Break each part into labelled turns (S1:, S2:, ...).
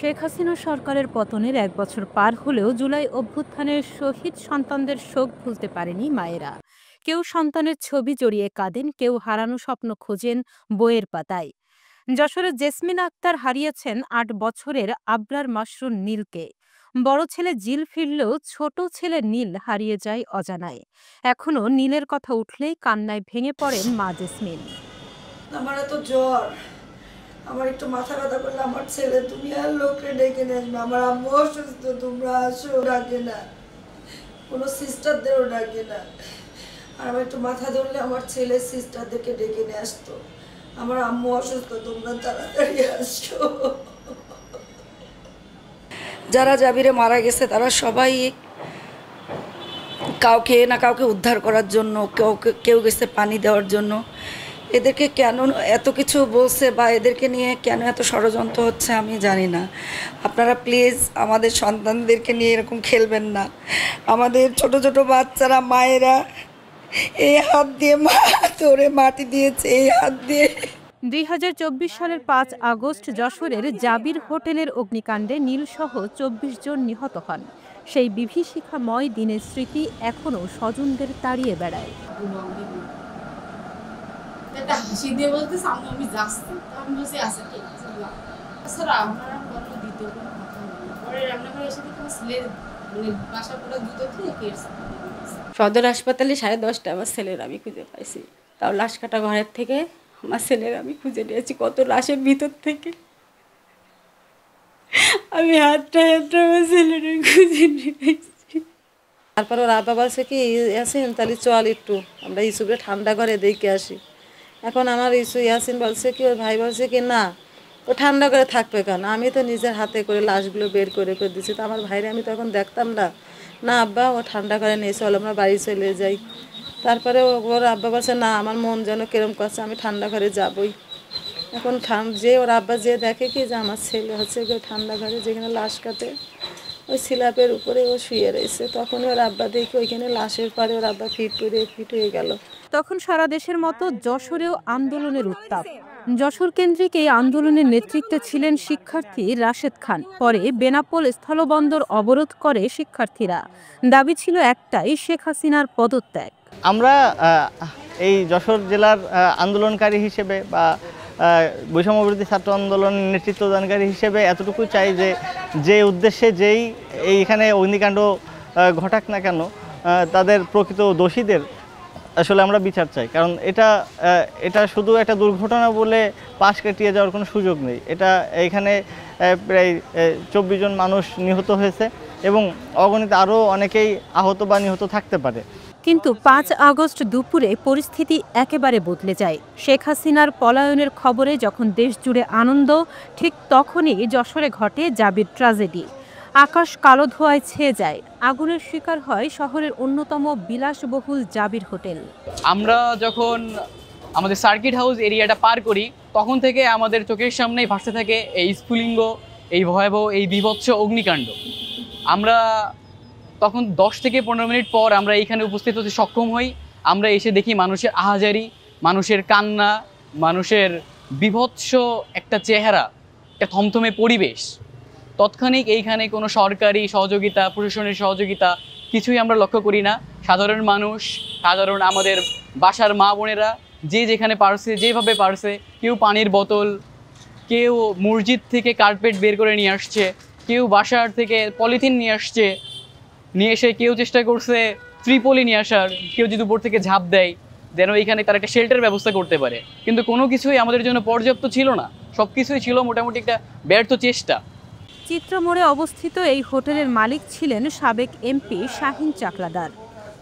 S1: শেখ হাসিনা সরকারের পতনের ১ বছর পার হলেও জুলাই অভ্যুত্থানের শহীদ সন্তানদের শোক ভুলতে পারেনি মায়েরা। কেউ সন্তানের ছবি জড়িয়ে কাঁদেন, কেউ হারানো স্বপ্ন খোঁজেন বইয়ের পাতায়। যশোরের জেসমিন আক্তার হারিয়েছেন ৮ বছরের আবরার মাসরুর নীলকে। বড় ছেলে জিল ফিরলেও ছোট ছেলে নীল হারিয়ে যায় অজানায়। এখনও নীলের কথা উঠলেই কান্নায় ভেঙে পড়েন মা জেসমিন।
S2: আমার এত জ্বর, আমার একটু মাথা ব্যথা করলে আমার ছেলে দুনিয়ার লোককে ডেকে নিয়ে আসবে। আমার আম্মু অসুস্থ, তোমরা আসো, ডাকে না, কোনো সিস্টারদেরও ডাকে না। আর আমার একটু মাথা ধরলে আমার ছেলে সিস্টারদেরকে ডেকে নিয়ে আসতো। আমার আম্মু অসুস্থ, তোমরা তাড়াতাড়ি আসো। যারা জাবিরে মারা গেছে তারা সবাই কাউকে না কাউকে উদ্ধার করার জন্য, কেউ গেছে পানি দেওয়ার জন্য। এদেরকে কেন এত কিছু বলছে বা এদেরকে নিয়ে কেন এত ষড়যন্ত্র হচ্ছে আমি জানি না। আপনারা প্লিজ আমাদের সন্তানদেরকে নিয়ে এরকম খেলবেন না। আমাদের ছোট ছোট বাচ্চারা, মায়েরা এই হাত দিয়ে মা ধরে মাটি দিয়েছে, এই হাত দিয়ে।
S1: ২০২৪ সালের ৫ আগস্ট যশোরের জাবির হোটেলের অগ্নিকাণ্ডে নীলসহ ২৪ জন নিহত হন। সেই বিভীষিকাময় দিনের স্মৃতি এখনও স্বজনদের তাড়িয়ে বেড়ায়।
S3: একটা হাসি দিয়ে বলতে সামনে আমি যাচ্ছি, আমি বসে আসে ঠিক আছে স্যার আমার কোনো দ্বিতীয় কোনো কথা নেই। পরে রান্নাঘরে এসে দেখি আমার ছেলের মানে বাসা পুরো দুটো থেকে কেটে সদর হাসপাতালে 10:30 আমার ছেলের আমি খুঁজে পাইছি। তাও লাশ কাটা ঘরের থেকে আমার ছেলের আমি খুঁজে নিয়েছি কত লাশের ভিতর থেকে। আমি হাতটা আমার ছেলের খুঁজে নিয়েছি।
S4: তারপর ওর আব্বা বলছে কি ইয়াসিন তাহলে চল একটু আমরা ইসুকে ঠান্ডা ঘরে দেখে আসি। এখন আমার ইয়াসিন বলছে কি, ওর ভাই বলছে কি না ও ঠান্ডা করে থাকবে কেন, আমি তো নিজের হাতে করে লাশগুলো বের করে দিচ্ছি। তো আমার ভাইরে আমি তখন দেখতাম না, না আব্বা ও ঠান্ডা করে নিয়ে চল আমরা বাড়ি চলে যাই। তারপরে ওর আব্বা বলছে না আমার মন যেন কিরম করছে, আমি ঠান্ডা ঘরে যাবই। এখন যে ওর আব্বা যে দেখে কি যে আমার ছেলে হচ্ছে ঠান্ডা ঘরে যেখানে লাশ কাটে ওই স্ল্যাবের উপরে ও শুয়ে রয়েছে, তখন ওর আব্বা দেখে ওইখানে লাশের পরে ওর আব্বা ফিট হয়ে গেল।
S1: তখন সারা দেশের মতো যশোরেও আন্দোলনের উত্তাপ। যশোর কেন্দ্রিক এই আন্দোলনের নেতৃত্বে ছিলেন শিক্ষার্থী রাশেদ খান। পরে বেনাপোল স্থলবন্দর অবরোধ করে শিক্ষার্থীরা। দাবি ছিল একটাই, শেখ হাসিনার পদত্যাগ।
S5: আমরা এই যশোর জেলার আন্দোলনকারী হিসেবে বা বৈষম্যবিরোধী ছাত্র আন্দোলনের নেতৃত্বদানকারী হিসেবে এতটুকু চাই যে উদ্দেশ্যে যেই এইখানে অগ্নিকাণ্ড ঘটাক না কেন তাদের প্রকৃত দোষীদের আসলে আমরা বিচার চাই। কারণ এটা শুধু একটা দুর্ঘটনা বলে পাশ কাটিয়ে যাওয়ার কোনো সুযোগ নেই। এখানে প্রায় 24 জন মানুষ নিহত হয়েছে এবং অগণিত আরও অনেকেই আহত বা নিহত থাকতে পারে।
S1: কিন্তু ৫ আগস্ট দুপুরে পরিস্থিতি একেবারে বদলে যায়। শেখ হাসিনার পলায়নের খবরে যখন দেশ জুড়ে আনন্দ, ঠিক তখনই যশোরে ঘটে জাবির ট্র্যাজেডি। আকাশ কালো ধোঁয়ায় ছেয়ে যায়, আগুনের শিকার হয় শহরের অন্যতম বিলাসবহুল জাবির হোটেল।
S6: আমরা যখন আমাদের সার্কিট হাউস এরিয়াটা পার করি তখন থেকে আমাদের চোখের সামনেই ভাসতে থাকে এই স্ফুলিঙ্গ, এই ভয়াবহ, এই বীভৎস অগ্নিকাণ্ড। আমরা তখন 10 থেকে 15 মিনিট পর আমরা এইখানে উপস্থিত হতে সক্ষম হই। আমরা এসে দেখি মানুষের আহাজারি, মানুষের কান্না, মানুষের বীভৎস একটা চেহারা, একটা থমথমে পরিবেশ। তৎক্ষণিক এইখানে কোনো সরকারি সহযোগিতা, প্রশাসনের সহযোগিতা কিছুই আমরা লক্ষ্য করি না। সাধারণ মানুষ, সাধারণ আমাদের বাসার মা বোনেরা যে যেখানে পারছে, যেভাবে পারছে, কেউ পানির বোতল, কেউ মসজিদ থেকে কার্পেট বের করে নিয়ে আসছে, কেউ বাসার থেকে পলিথিন নিয়ে আসছে, নিয়ে এসে কেউ চেষ্টা করছে ত্রিপলি নিয়ে আসার, কেউ যদি উপর থেকে ঝাঁপ দেয় যেন এখানে তারা একটা শেল্টার ব্যবস্থা করতে পারে। কিন্তু কোনো কিছুই আমাদের জন্য পর্যাপ্ত ছিল না। সব কিছুই ছিল মোটামুটি একটা ব্যর্থ চেষ্টা।
S1: চিত্রমোড়ে অবস্থিত এই হোটেলের মালিক ছিলেন সাবেক এমপি শাহিন চাকলাদার।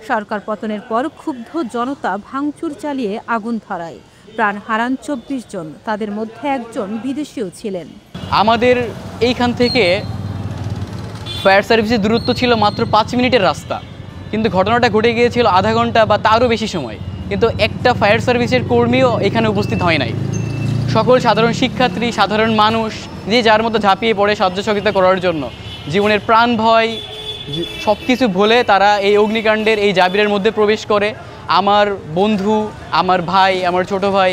S1: সরকার পতনের পর ক্ষুব্ধ জনতা ভাঙচুর চালিয়ে আগুন ধরায়, প্রাণ হারান 24 জন, তাদের মধ্যে একজন বিদেশিও ছিলেন।
S6: আমাদের এইখান থেকে ফায়ার সার্ভিসের দূরত্ব ছিল মাত্র 5 মিনিটের রাস্তা, কিন্তু ঘটনাটা ঘটে গিয়েছিল আধা ঘন্টা বা তারও বেশি সময়। কিন্তু একটা ফায়ার সার্ভিসের কর্মীও এখানে উপস্থিত হয় নাই। সকল সাধারণ শিক্ষার্থী, সাধারণ মানুষ যে যার মতো ঝাঁপিয়ে পড়ে সাহায্য সহযোগিতা করার জন্য, জীবনের প্রাণ ভয় সব কিছু ভুলে তারা এই অগ্নিকাণ্ডের এই জাবিরের মধ্যে প্রবেশ করে। আমার বন্ধু, আমার ভাই, আমার ছোট ভাই,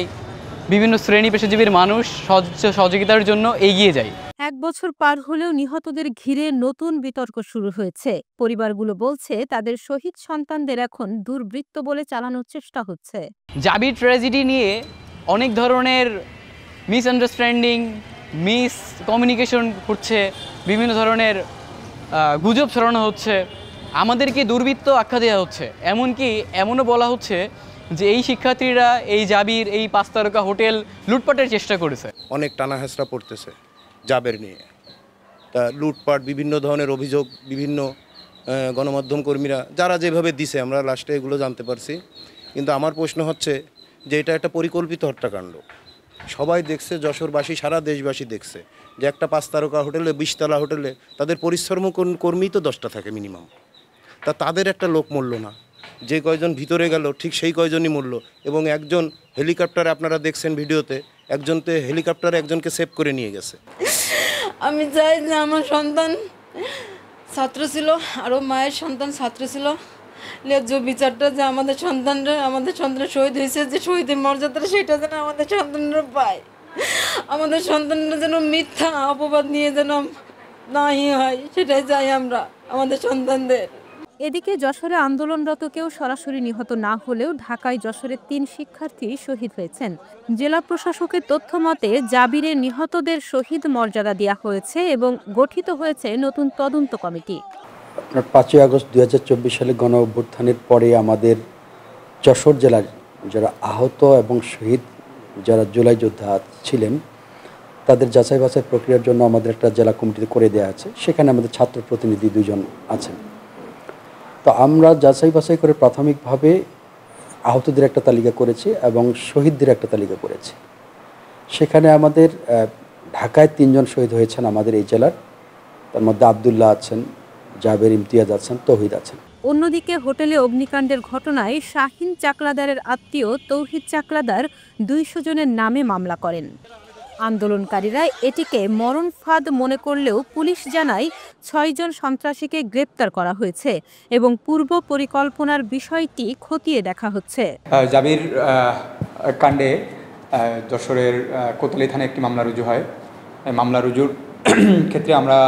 S6: বিভিন্ন শ্রেণী পেশাজীবীর মানুষ সাহায্য সহযোগিতার জন্য এগিয়ে যায়।
S1: 1 বছর পার হলেও নিহতদের ঘিরে নতুন বিতর্ক শুরু হয়েছে। পরিবারগুলো বলছে তাদের শহীদ সন্তানদের এখন দুর্বৃত্ত বলে চালানোর চেষ্টা হচ্ছে।
S6: জাবির ট্র্যাজেডি নিয়ে অনেক ধরনের মিসআন্ডারস্ট্যান্ডিং, মিস কমিউনিকেশন হচ্ছে, বিভিন্ন ধরনের গুজব ছড়ানো হচ্ছে, আমাদেরকে দুর্বৃত্ত আখ্যা দেওয়া হচ্ছে। এমনকি এমনও বলা হচ্ছে যে এই শিক্ষার্থীরা এই জাবির এই 5 তারকা হোটেল লুটপাটের চেষ্টা করেছে।
S7: অনেক টানা হেঁচড়া পড়তেছে জাবের নিয়ে, তা লুটপাট বিভিন্ন ধরনের অভিযোগ বিভিন্ন গণমাধ্যম কর্মীরা যারা যেভাবে দিছে আমরা লাস্টে এগুলো জানতে পারছি। কিন্তু আমার প্রশ্ন হচ্ছে যে এটা একটা পরিকল্পিত হত্যাকাণ্ড। সবাই দেখছে, যশোরবাসী সারা দেশবাসী দেখছে যে একটা 5 তারকা হোটেলে 20 তলা হোটেলে তাদের পরিশ্রম কর্মী তো 10টা থাকে মিনিমাম, তা তাদের একটা লোক মরল না, যে কয়জন ভিতরে গেল ঠিক সেই কয়জনই মরল। এবং একজন হেলিকপ্টারে আপনারা দেখছেন ভিডিওতে, একজনতে হেলিকপ্টারে একজনকে সেভ করে নিয়ে গেছে।
S4: আমি চাই যে আমার সন্তান ছাত্র ছিল, আরও মায়ের সন্তান ছাত্র ছিল, ন্যায্য বিচারটা যে আমাদের সন্তানরা শহীদ হয়েছে, যে শহীদের মর্যাদাটা সেটা যেন আমাদের সন্তানরা পায়। আমাদের সন্তানরা যেন মিথ্যা অপবাদ নিয়ে যেন নাই হয়, সেটাই চাই আমরা আমাদের সন্তানদের।
S1: এদিকে যশোরে আন্দোলনরত কেউ সরাসরি নিহত না হলেও ঢাকায় যশোরের 3 শিক্ষার্থী শহীদ হয়েছেন। জেলা প্রশাসকের তথ্য মতে জাবিরের নিহতদের শহীদ মর্যাদা দেওয়া হয়েছে এবং গঠিত হয়েছে নতুন তদন্ত কমিটি।
S8: আপনার 5ই আগস্ট 2024 সালে গণ অভ্যুত্থানের পরে আমাদের যশোর জেলার যারা আহত এবং শহীদ যারা জুলাই যোদ্ধা ছিলেন তাদের যাচাই বাছাই প্রক্রিয়ার জন্য আমাদের একটা জেলা কমিটি করে দেওয়া আছে। সেখানে আমাদের ছাত্র প্রতিনিধি 2 জন আছেন। তো আমরা যাচাই বাছাই করে প্রাথমিকভাবে আহতদের একটা তালিকা করেছি এবং শহীদদের একটা তালিকা করেছি। সেখানে আমাদের ঢাকায় 3 জন শহীদ হয়েছেন আমাদের এই জেলার, তার মধ্যে আবদুল্লাহ আছেন, জাবের, ইমতিয়াজ আছেন, তৌহিদ আছেন।
S1: অন্যদিকে হোটেলে অগ্নিকাণ্ডের ঘটনায় শাহিন চাকলাদারের আত্মীয় তৌহিদ চাকলাদার 200 জনের নামে মামলা করেন। আন্দোলনকারীরা এটিকে মরণ ফাঁদ মনে করলেও পুলিশ জানায় 6 জন সন্ত্রাসীকে গ্রেপ্তার করা হয়েছে এবং পূর্ব পরিকল্পনার বিষয়টি খতিয়ে দেখা হচ্ছে।
S9: জাবির কাণ্ডে যশোরের কোতোয়ালি থানায় একটি মামলা রুজু হয়। মামলা রুজুর ক্ষেত্রে আমরা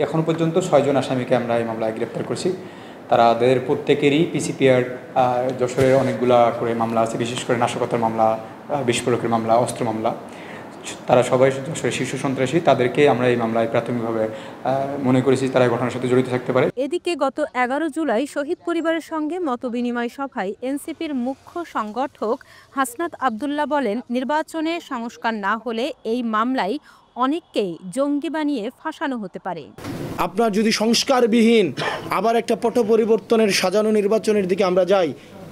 S9: এখনও পর্যন্ত 6 জন আসামিকে আমরা এই মামলায় গ্রেপ্তার করছি। তাদের প্রত্যেকেরই পিসিপিআর যশোরের অনেকগুলা করে মামলা আছে, বিশেষ করে নাশকতার মামলা, বিস্ফোরকের মামলা, অস্ত্র মামলা। তারা সবাই যশোরের শীর্ষ সন্ত্রাসী। তাদেরকে আমরা এই মামলায় প্রাথমিকভাবে মনে করেছি তারা ঘটনার সাথে জড়িত থাকতে পারে।
S1: এদিকে গত 11 জুলাই শহীদ পরিবারের সঙ্গে মতবিনিময় সভায় এনসিপির মুখ্য সংগঠক হাসনাত আবদুল্লাহ বলেন, নির্বাচনে সংস্কার না হলে এই মামলায় অনেককেই জঙ্গি বানিয়ে ফাঁসানো হতে পারে।
S10: আপনার যদি সংস্কারবিহীন আবার একটা পট পরিবর্তনের সাজানো নির্বাচনের দিকে আমরা যাই,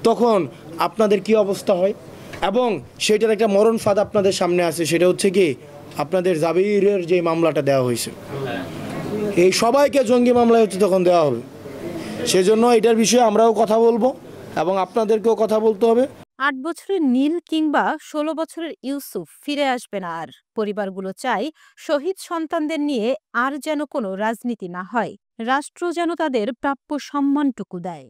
S10: তখন আপনাদের কি অবস্থা হয়? এবং সেটার একটা মরণ ফাঁদ আপনাদের সামনে আছে, সেটা হচ্ছে কি আপনাদের জাবিরের যে মামলাটা দেওয়া হয়েছে, এই সবাইকে জঙ্গি মামলায় হচ্ছে তখন দেওয়া হবে। সেজন্য এটার বিষয়ে আমরাও কথা বলবো এবং আপনাদেরকেও কথা বলতে হবে।
S1: 8 বছরের নীল কিংবা 16 বছরের ইউসুফ ফিরে আসবে না আর। পরিবারগুলো চায় শহীদ সন্তানদের নিয়ে আর যেন কোনো রাজনীতি না হয়, রাষ্ট্র যেন তাদের প্রাপ্য সম্মানটুকু দেয়।